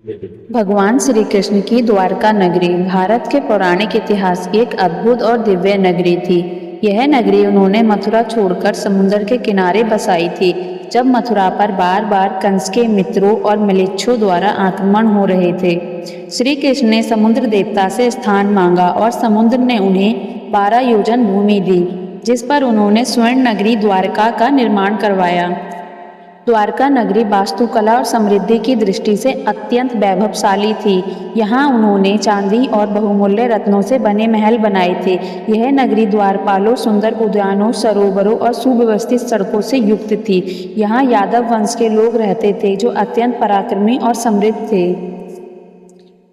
भगवान श्री कृष्ण की द्वारका नगरी भारत के पौराणिक इतिहास की एक अद्भुत और दिव्य नगरी थी। यह नगरी उन्होंने मथुरा छोड़कर समुद्र के किनारे बसाई थी, जब मथुरा पर बार बार कंस के मित्रों और मिलेच्छों द्वारा आक्रमण हो रहे थे। श्री कृष्ण ने समुद्र देवता से स्थान मांगा और समुद्र ने उन्हें 12 योजन भूमि दी, जिस पर उन्होंने स्वर्ण नगरी द्वारका का निर्माण करवाया। द्वारका नगरी वास्तुकला और समृद्धि की दृष्टि से अत्यंत वैभवशाली थी। यहाँ उन्होंने चांदी और बहुमूल्य रत्नों से बने महल बनाए थे। यह नगरी द्वारपालों, सुंदर उद्यानों, सरोवरों और सुव्यवस्थित सड़कों से युक्त थी। यहाँ यादव वंश के लोग रहते थे, जो अत्यंत पराक्रमी और समृद्ध थे।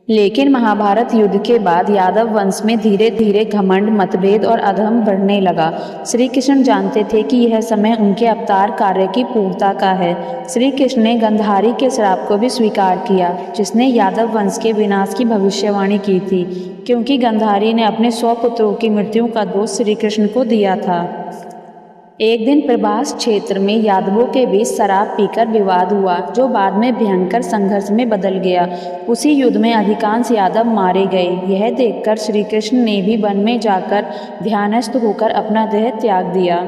लेकिन महाभारत युद्ध के बाद यादव वंश में धीरे धीरे घमंड, मतभेद और अधर्म बढ़ने लगा। श्री कृष्ण जानते थे कि यह समय उनके अवतार कार्य की पूर्णता का है। श्री कृष्ण ने गंधारी के श्राप को भी स्वीकार किया, जिसने यादव वंश के विनाश की भविष्यवाणी की थी, क्योंकि गंधारी ने अपने 100 पुत्रों की मृत्यु का दोष श्री कृष्ण को दिया था। एक दिन प्रभास क्षेत्र में यादवों के बीच शराब पीकर विवाद हुआ, जो बाद में भयंकर संघर्ष में बदल गया। उसी युद्ध में अधिकांश यादव मारे गए। यह देखकर श्री कृष्ण ने भी वन में जाकर ध्यानस्थ होकर अपना देह त्याग दिया।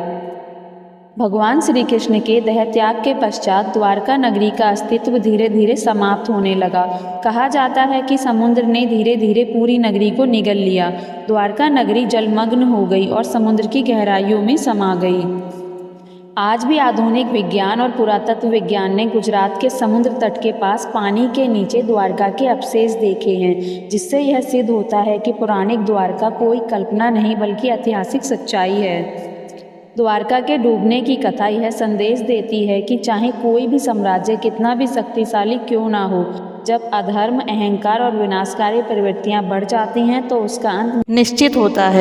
भगवान श्री कृष्ण के देह त्याग के पश्चात द्वारका नगरी का अस्तित्व धीरे धीरे समाप्त होने लगा। कहा जाता है कि समुद्र ने धीरे धीरे पूरी नगरी को निगल लिया। द्वारका नगरी जलमग्न हो गई और समुद्र की गहराइयों में समा गई। आज भी आधुनिक विज्ञान और पुरातत्व विज्ञान ने गुजरात के समुद्र तट के पास पानी के नीचे द्वारका के अवशेष देखे हैं, जिससे यह सिद्ध होता है कि पौराणिक द्वारका कोई कल्पना नहीं बल्कि ऐतिहासिक सच्चाई है। द्वारका के डूबने की कथा यह संदेश देती है कि चाहे कोई भी साम्राज्य कितना भी शक्तिशाली क्यों ना हो, जब अधर्म, अहंकार और विनाशकारी प्रवृत्तियां बढ़ जाती हैं तो उसका अंत निश्चित होता है।